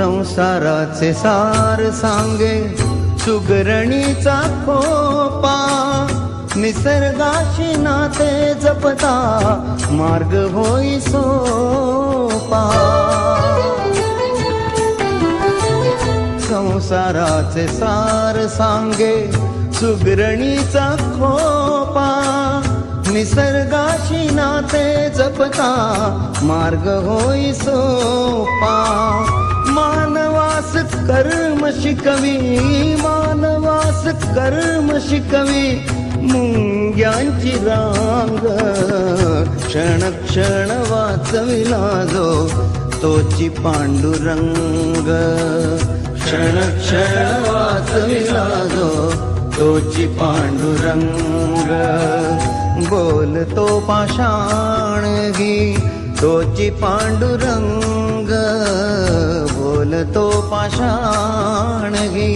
संसाराचे सार सांगे सुगरणीचा खोपा, निसर्गाशी नाते जपता मार्ग होई सोपा। संसाराचे सार सांगे सुगरणीचा खोपा, निसर्गाशी नाते जपता मार्ग होई सोपा। मानवास कर्म शिकवी, मानवास कर्म शिकवी मुंग्यांची रांग, क्षण क्षण वाचविला जो तोची पांडुरंग, क्षण क्षण वाचविला जो तोची पांडुरंग। बोलतो पाषाण घी तोची पांडुरंग, बोलतो पाषाण घी